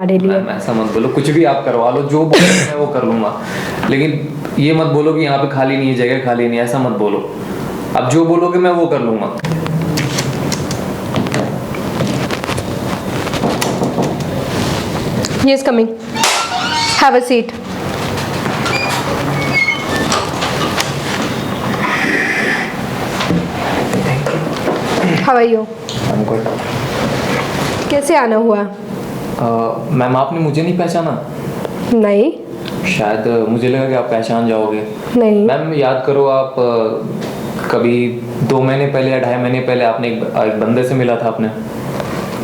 हमारे लिए। मैम ऐसा मत बोलो, कुछ भी आप करवा लो, जो बोलो मैं वो कर लूंगा, लेकिन ये मत बोलो कि यहाँ पे खाली नहीं है, जगह खाली नहीं है, ऐसा मत बोलो। अब जो बोलोगे मैं वो कर लूंगा। He is coming. Have a seat. How are you? I'm good. कैसे आना हुआ? मैम आपने मुझे नहीं पहचाना? नहीं। शायद मुझे लगा कि आप पहचान जाओगे। नहीं। मैम याद करो, आप कभी 2 महीने पहले या 2.5 महीने पहले आपने एक बंदे से मिला था आपने।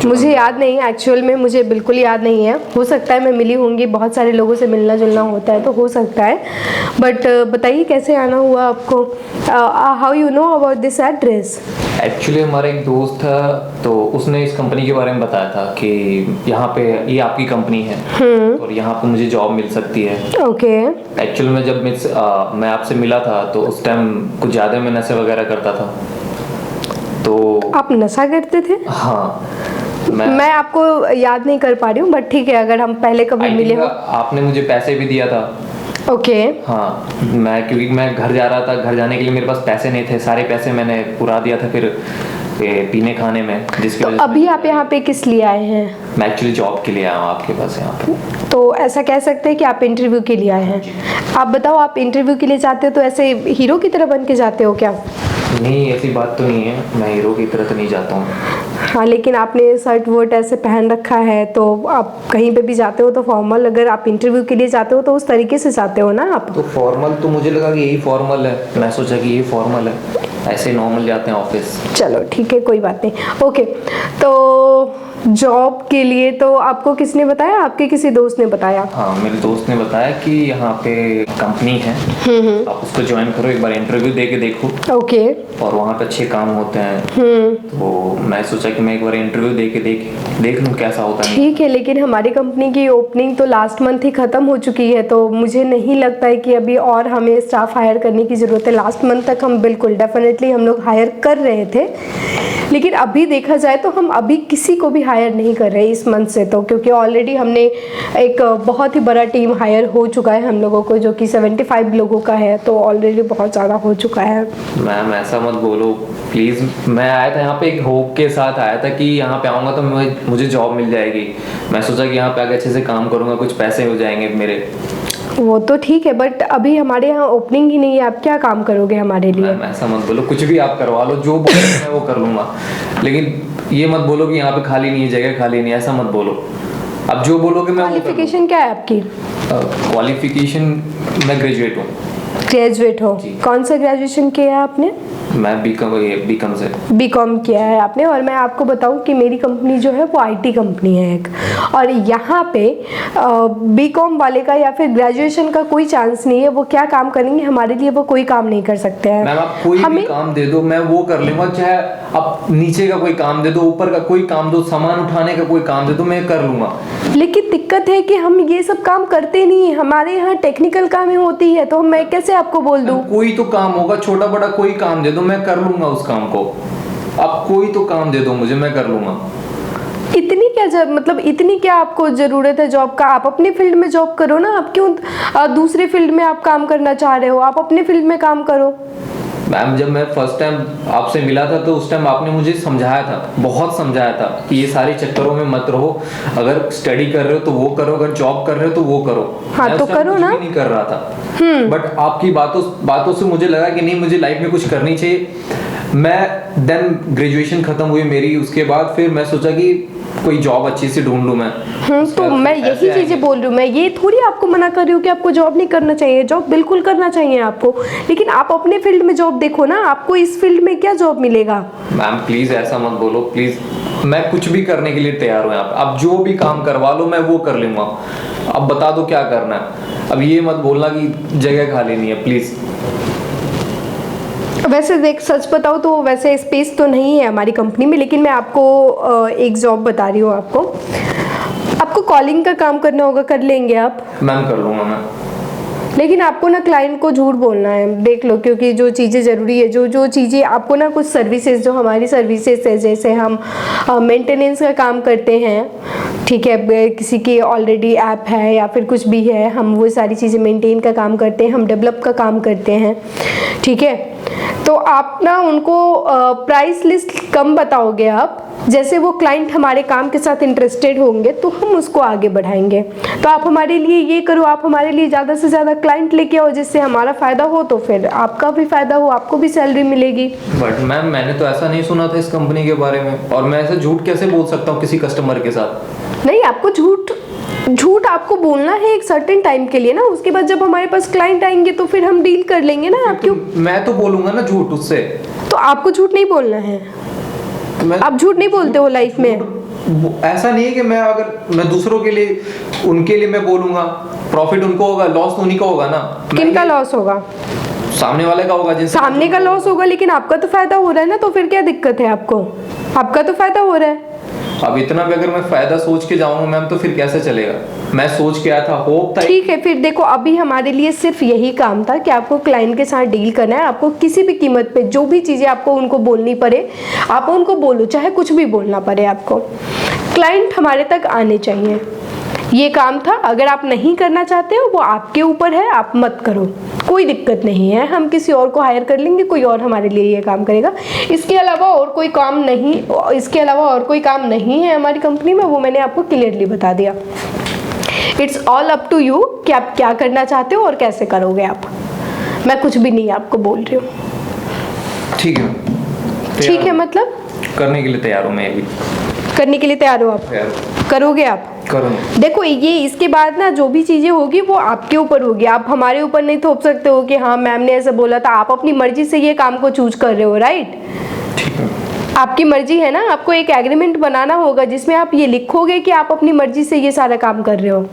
मुझे याद नहीं, एक्चुअल में मुझे बिल्कुल याद नहीं है। हो सकता है मैं मिली होंगी, बहुत सारे लोगों से मिलना जुलना होता है तो हो सकता है, बट बताइए कैसे आना हुआ आपको? How you know about this address? Actually हमारा एक दोस्त था, तो उसने इस कंपनी के बारे में बताया था कि यहाँ पे ये आपकी कंपनी है और यहाँ पे मुझे जॉब मिल सकती है। ओके। एक्चुअली में जब मैं आपसे मिला था तो उस टाइम कुछ ज़्यादा मैं नशे वगैरह करता था। तो आप नशा करते थे? हाँ। मैं आपको याद नहीं कर पा रही हूँ, बट ठीक है, अगर हम पहले कभी मिले हो। आपने मुझे पैसे भी दिया था। ओके। हाँ, क्योंकि मैं घर जा रहा था, घर जाने के लिए मेरे पास पैसे नहीं थे, सारे पैसे मैंने उड़ा दिया था फिर पीने खाने में, जिसकी तो वजह से अभी आप यहाँ पे किस लिए आए हैं? मैं एक्चुअली जॉब के लिए आया हूँ आपके पास यहाँ पे। तो ऐसा कह सकते हैं कि आप इंटरव्यू के लिए आए हैं। आप बताओ, आप इंटरव्यू के लिए जाते हो तो ऐसे हीरो की तरह बन के जाते हो क्या? नहीं, ऐसी बात तो नहीं है, मैं हीरो की तरह तो नहीं जाता हूँ। हाँ, लेकिन आपने शर्ट वर्ट ऐसे पहन रखा है, तो आप कहीं पे भी जाते हो तो फॉर्मल, अगर आप इंटरव्यू के लिए जाते हो तो उस तरीके से जाते हो ना आप। तो फॉर्मल तो मुझे लगा कि यही फॉर्मल है, मैं सोचा कि यही फॉर्मल है, ऐसे नॉर्मल जाते हैं ऑफिस। चलो ठीक है, कोई बात नहीं। ओके, तो जॉब के लिए तो आपको किसने बताया? आपके किसी दोस्त ने बताया? हाँ, मेरे दोस्त ने बताया कि यहाँ पे कंपनी है, आप उसको ज्वाइन करो, एक बार इंटरव्यू दे के देखो। ओके। और वहाँ पे अच्छे काम होते हैं। तो मैं सोचा कि मैं एक बार इंटरव्यू दे के देख लूँ कैसा होता है। ठीक है, लेकिन हमारी कंपनी की ओपनिंग तो लास्ट मंथ ही ख़त्म हो चुकी है, तो मुझे नहीं लगता है कि अभी और हमें स्टाफ हायर करने की ज़रूरत है। लास्ट मंथ तक हम बिल्कुल डेफिनेटली हम लोग हायर कर रहे थे, लेकिन अभी देखा जाए तो हम अभी किसी को भी हायर नहीं कर रहे इस मंथ से, तो क्योंकि ऑलरेडी हमने एक बहुत ही बड़ा टीम हायर हो चुका है हम लोगों को, जो कि 75 लोगों का है, तो ऑलरेडी बहुत ज़्यादा हो चुका है। मैम ऐसा मत बोलो प्लीज़। मैं आया था यहाँ पे एक होप के साथ आया था कि यहाँ पे आऊँगा तो मुझे जॉब मिल जाएगी। मैं सोचा कि यहाँ पे आके अच्छे से काम करूँगा, कुछ पैसे हो जाएंगे मेरे। वो तो ठीक है, बट अभी हमारे यहाँ ओपनिंग ही नहीं है, आप क्या काम करोगे हमारे लिए? मैम ऐसा मत बोलो, कुछ भी आप करवा लो, जो बोलो मैं वो कर लूँगा, लेकिन ये मत बोलो कि यहाँ पे खाली नहीं है, जगह खाली नहीं है, ऐसा मत बोलो। अब जो बोलोगे मैं वो कर लूँगा। क्वालिफिकेशन क्या है आपकी? क्वालिफिकेशन मैं ग्रेजुएट हूँ। ग्रेजुएट हो? कौन सा ग्रेजुएशन किया है आपने? मैं बीकॉम से। बीकॉम किया है आपने। और मैं आपको बताऊं कि मेरी कंपनी जो है वो आईटी कंपनी है एक, और यहाँ पे बीकॉम वाले का या फिर ग्रेजुएशन का कोई चांस नहीं है। वो क्या काम करेंगे हमारे लिए? वो कोई काम नहीं कर सकते हैं। मैम आप कोई भी काम दे दो मैं वो कर लूँगा, चाहे आप नीचे का कोई काम दे दो, ऊपर का कोई काम दो, सामान उठाने का कोई काम दे दो, मैं कर लूँगा। लेकिन दिक्कत है कि हम ये सब काम करते नहीं, हमारे यहाँ टेक्निकल काम होती है, तो मैं कैसे आपको बोल दूं? कोई तो काम होगा, छोटा बड़ा कोई काम दे दो, मैं कर लूंगा उस काम को। आप कोई तो काम दे दो मुझे, मैं कर लूंगा। इतनी क्या मतलब इतनी क्या आपको जरूरत है जॉब का? आप अपनी फील्ड में जॉब करो ना, आप क्यों दूसरे फील्ड में आप काम करना चाह रहे हो? आप अपने फील्ड में काम करो। मैम जब मैं फर्स्ट टाइम आपसे मिला था तो उस टाइम आपने मुझे समझाया था, बहुत समझाया था कि ये सारे चक्करों में मत रहो, अगर स्टडी कर रहे हो तो वो करो, अगर जॉब कर रहे हो तो वो करो। हाँ, तो करो ना। नहीं कर रहा था, बट आपकी बातों से मुझे लगा कि नहीं, मुझे लाइफ में कुछ करनी चाहिए। मैं देन ग्रेजुएशन खत्म हुई मेरी, उसके बाद फिर मैं सोचा कि कोई जॉब अच्छी सी ढूंढ लूं मैं। तो मैं यही चीजें बोल रही हूँ। मैं ये थोड़ी आपको मना कर रही हूँ कि आपको जॉब नहीं करना चाहिए, जॉब बिल्कुल करना चाहिए आपको, लेकिन आप अपने फील्ड में जॉब देखो ना। आपको इस फील्ड में क्या जॉब मिलेगा? मैम प्लीज ऐसा मत बोलो प्लीज, मैं कुछ भी करने के लिए तैयार हूँ। आप जो भी काम करवा लो मैं वो कर लूंगा। अब बता दो क्या करना है। अब ये मत बोलना कि जगह खाली नहीं है, प्लीज। वैसे देख, सच बताओ तो वैसे स्पेस तो नहीं है हमारी कंपनी में, लेकिन मैं आपको एक जॉब बता रही हूँ। आपको कॉलिंग का काम करना होगा, कर लेंगे आप? मैम कर लूंगा मैं। लेकिन आपको ना क्लाइंट को झूठ बोलना है, देख लो, क्योंकि जो चीज़ें ज़रूरी है, जो चीज़ें आपको ना, कुछ सर्विसेज जो हमारी सर्विसेज है, जैसे हम मेंटेनेंस का काम करते हैं, ठीक है, किसी की ऑलरेडी ऐप है या फिर कुछ भी है, हम वो सारी चीज़ें मेंटेन का काम करते हैं, हम डेवलप का काम करते हैं, ठीक है। तो आप ना उनको प्राइस लिस्ट कम बताओगे आप, जैसे वो क्लाइंट हमारे काम के साथ इंटरेस्टेड होंगे तो हम उसको आगे बढ़ाएंगे। तो आप हमारे लिए ये करो, आप हमारे लिए ज़्यादा से ज़्यादा क्लाइंट लेके आओ, जिससे हमारा फ़ायदा हो, तो फिर आपका भी फ़ायदा हो, आपको भी सैलरी मिलेगी। बट मैम मैंने तो ऐसा नहीं सुना था इस कंपनी के बारे में, और मैं ऐसा झूठ कैसे बोल सकता हूँ किसी कस्टमर के साथ? नहीं, आपको झूठ आपको बोलना है एक सर्टेन टाइम के लिए ना, उसके बाद जब हमारे पास क्लाइंट आएंगे तो फिर हम डील कर लेंगे ना। आप क्यों? मैं तो बोलूंगा ना झूठ उससे। तो आपको झूठ नहीं बोलना है, तो आप झूठ नहीं बोलते हो लाइफ में। ऐसा नहीं है कि मैं दूसरों के लिए, उनके लिए मैं बोलूंगा, प्रॉफिट उनको होगा, लॉस तो उन्हीं का होगा ना। किनका लॉस होगा? सामने वाले का होगा, जिनसे सामने का लॉस होगा, लेकिन आपका तो फायदा हो रहा है ना, तो फिर क्या दिक्कत है आपको? आपका तो फायदा हो रहा है। अब इतना भी अगर मैं फायदा सोच के जाऊंगा मैम तो फिर कैसे चलेगा? मैं सोच के आया था, होप था। ठीक है, फिर देखो, अभी हमारे लिए सिर्फ यही काम था कि आपको क्लाइंट के साथ डील करना है। आपको किसी भी कीमत पे जो भी चीज़ें आपको उनको बोलनी पड़े, आप उनको बोलो, चाहे कुछ भी बोलना पड़े आपको। क्लाइंट हमारे तक आने चाहिए, ये काम था। अगर आप नहीं करना चाहते हो वो आपके ऊपर है, आप मत करो, कोई दिक्कत नहीं है, हम किसी और को हायर कर लेंगे, कोई और हमारे लिए ये काम करेगा। इसके अलावा और कोई काम नहीं है हमारी कंपनी में, वो मैंने आपको क्लियरली बता दिया। It's all up to you कि आप क्या करना चाहते हो और कैसे करोगे आप। मैं कुछ भी नहीं आपको बोल रही हूँ। ठीक है, ठीक है, मतलब करने के लिए तैयार हूँ मैं भी। करने के लिए तैयार हो आप? करोगे आप? करूँगा। देखो, ये इसके बाद ना जो भी चीज़ें होगी वो आपके ऊपर होगी, आप हमारे ऊपर नहीं थोप सकते हो कि हाँ मैम ने ऐसा बोला था। आप अपनी मर्जी से ये काम को चूज कर रहे हो, राइट? ठीक है, आपकी मर्जी है ना। आपको एक एग्रीमेंट बनाना होगा जिसमें आप ये लिखोगे कि आप अपनी मर्जी से ये सारा काम कर रहे हो,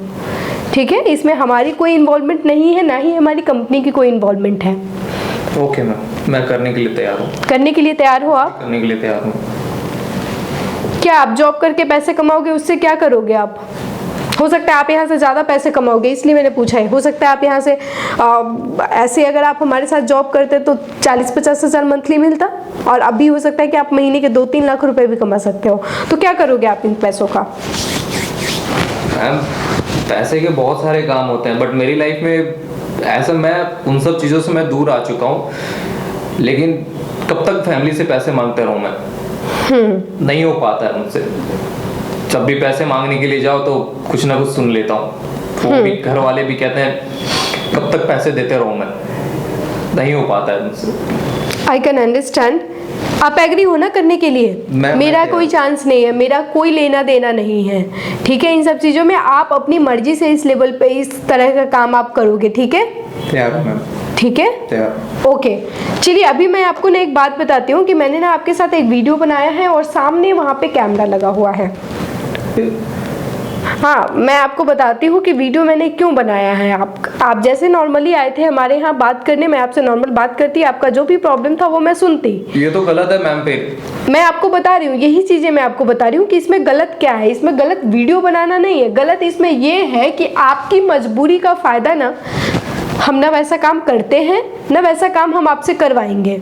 ठीक है। इसमें हमारी कोई इन्वॉल्वमेंट नहीं है, ना ही हमारी कंपनी की कोई इन्वॉल्वमेंट है। ओके मैम, मैं करने के लिए तैयार हूँ। करने के लिए तैयार हो आप? करने के लिए तैयार हूँ। क्या आप जॉब करके पैसे कमाओगे? उससे क्या करोगे आप? हो सकता है आप यहाँ से ज़्यादा पैसे कमाओगे, इसलिए मैंने पूछा है। हो सकता है आप यहाँ से ऐसे अगर आप हमारे साथ जॉब करते तो 40-50 हज़ार मंथली मिलता, और अभी हो सकता है कि आप महीने के 2-3 लाख रुपए भी कमा सकते हो। तो क्या करोगे आप इन पैसों का? मैम पैसे के बहुत सारे काम होते हैं, बट मेरी लाइफ में ऐसा, मैं उन सब चीज़ों से मैं दूर आ चुका हूँ। लेकिन कब तक फैमिली से पैसे मांगते रहूँ मैं? नहीं हो पाता है मुझसे। जब भी पैसे मांगने के लिए जाओ तो कुछ ना कुछ सुन लेता हूँ। वो भी घर वाले भी कहते हैं कब तक पैसे देते रहूँ मैं? नहीं हो पाता है मुझसे। I can understand. आप एग्री हो ना करने के लिए? मेरा कोई चांस नहीं है, मेरा कोई लेना देना नहीं है, ठीक है। इन सब चीज़ों में आप अपनी मर्जी से इस लेवल पे इस तरह का काम आप करोगे, ठीक है? तैयार हूं मैम। ठीक है, ओके। चलिए, अभी मैं आपको ना एक बात बताती हूँ कि मैंने ना आपके साथ एक वीडियो बनाया है और सामने वहाँ पे कैमरा लगा हुआ है। हाँ, मैं आपको बताती हूँ कि वीडियो मैंने क्यों बनाया है। आप जैसे नॉर्मली आए थे हमारे यहाँ बात करने, मैं आपसे नॉर्मल बात करती, आपका जो भी प्रॉब्लम था वो मैं सुनती। ये तो गलत है मैम। फिर मैं आपको बता रही हूँ, यही चीज़ें मैं आपको बता रही हूँ कि इसमें गलत क्या है। इसमें गलत वीडियो बनाना नहीं है, गलत इसमें ये है कि आपकी मजबूरी का फ़ायदा ना हम ना वैसा काम करते हैं, ना वैसा काम हम आपसे करवाएंगे।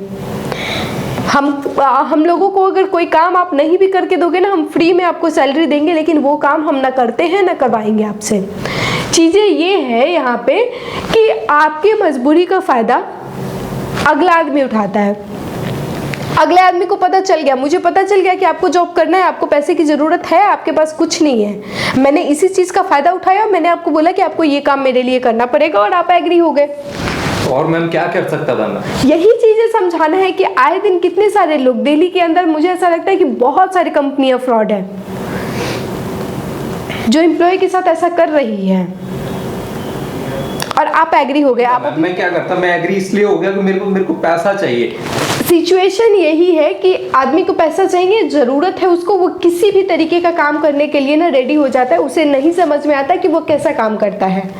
हम लोगों को अगर कोई काम आप नहीं भी करके दोगे ना, हम फ्री में आपको सैलरी देंगे, लेकिन वो काम हम ना करते हैं ना करवाएंगे आपसे। चीज़ें ये है यहाँ पे कि आपकी मजबूरी का फ़ायदा अगला आदमी उठाता है। अगले आदमी को पता चल गया, मुझे पता चल गया कि आपको जॉब करना है, आपको पैसे की ज़रूरत है, आपके पास कुछ नहीं है। मैंने इसी चीज़ का फ़ायदा उठाया, मैंने आपको बोला कि आपको ये काम मेरे लिए करना पड़ेगा और आप एग्री हो गए। और मैम क्या कर सकता था मैं? यही चीजें समझाना है कि आए दिन कितने सारे लोग दिल्ली के अंदर, मुझे ऐसा लगता है कि बहुत सारी कंपनियां फ्रॉड है जो एम्प्लॉय के साथ ऐसा कर रही है, और आप एग्री हो गए। आप मैं क्या करता? मैं एग्री इसलिए हो गया कि मेरे को पैसा चाहिए। सिचुएशन यही है कि आदमी को पैसा चाहिए, ज़रूरत है उसको, वो किसी भी तरीके का काम करने के लिए ना रेडी हो जाता है। उसे नहीं समझ में आता कि वो कैसा काम करता है।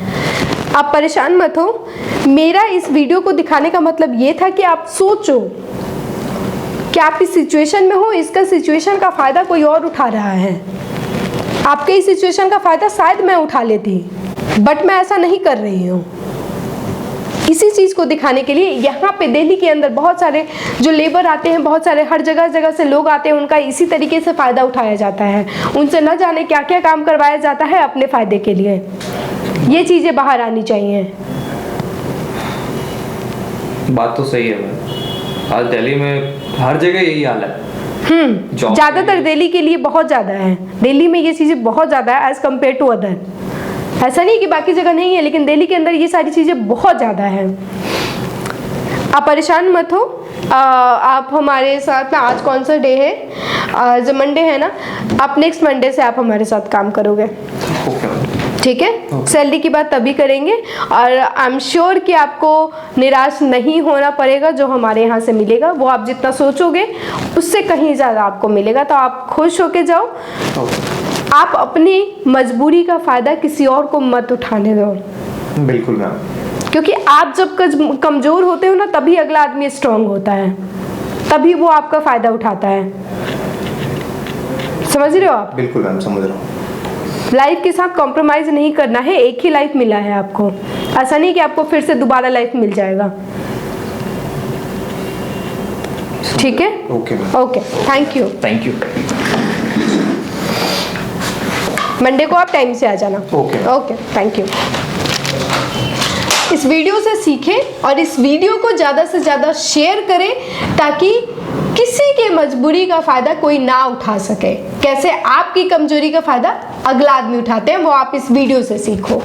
आप परेशान मत हो। मेरा इस वीडियो को दिखाने का मतलब ये था कि आप सोचो कि आप इस सिचुएशन में हो, इसका सिचुएशन का फ़ायदा कोई और उठा रहा है। आपके इस सिचुएशन का फ़ायदा शायद मैं उठा लेती, बट मैं ऐसा नहीं कर रही हूँ। इसी चीज़ को दिखाने के लिए यहाँ पे दिल्ली के अंदर बहुत सारे जो लेबर आते हैं, बहुत सारे हर जगह जगह से लोग आते हैं, उनका इसी तरीके से फ़ायदा उठाया जाता है। उनसे न जाने क्या क्या काम करवाया जाता है अपने फ़ायदे के लिए। ये चीज़ें बाहर आनी चाहिए। बात तो सही है मैम, आज दिल्ली में हर जगह यही हाल है। ज़्यादातर दिल्ली के लिए बहुत ज़्यादा है, दिल्ली में ये चीज़ें बहुत ज़्यादा है एज़ कम्पेयर टू अदर। ऐसा नहीं कि बाकी जगह नहीं है, लेकिन दिल्ली के अंदर ये सारी चीज़ें बहुत ज़्यादा है। आप परेशान मत हो, आप हमारे साथ में, आज कौन सा डे है, जो मंडे है ना, आप नेक्स्ट मंडे से आप हमारे साथ काम करोगे, ठीक है? सैलरी की बात तभी करेंगे और आई एम श्योर कि आपको निराश नहीं होना पड़ेगा। जो हमारे यहाँ से मिलेगा वो आप जितना सोचोगे उससे कहीं ज़्यादा आपको मिलेगा, तो आप खुश होके जाओ। आप अपनी मजबूरी का फ़ायदा किसी और को मत उठाने दो। बिल्कुल मैम, क्योंकि आप जब कमज़ोर होते हो ना, तभी अगला आदमी स्ट्रांग होता है, तभी वो आपका फ़ायदा उठाता है। समझ रहे हो आप? बिल्कुल मैम, समझ रहा हूँ। लाइफ के साथ कॉम्प्रोमाइज़ नहीं करना है। एक ही लाइफ मिला है आपको, ऐसा नहीं कि आपको फिर से दोबारा लाइफ मिल जाएगा। ठीक है? Okay okay, thank you. Thank you. Monday को आप टाइम से आ जाना। Okay okay, thank you. इस वीडियो से सीखें और इस वीडियो को ज़्यादा से ज़्यादा शेयर करें ताकि किसी के मजबूरी का फ़ायदा कोई ना उठा सके। कैसे आपकी कमजोरी का फ़ायदा अगला आदमी उठाते हैं, वो आप इस वीडियो से सीखो।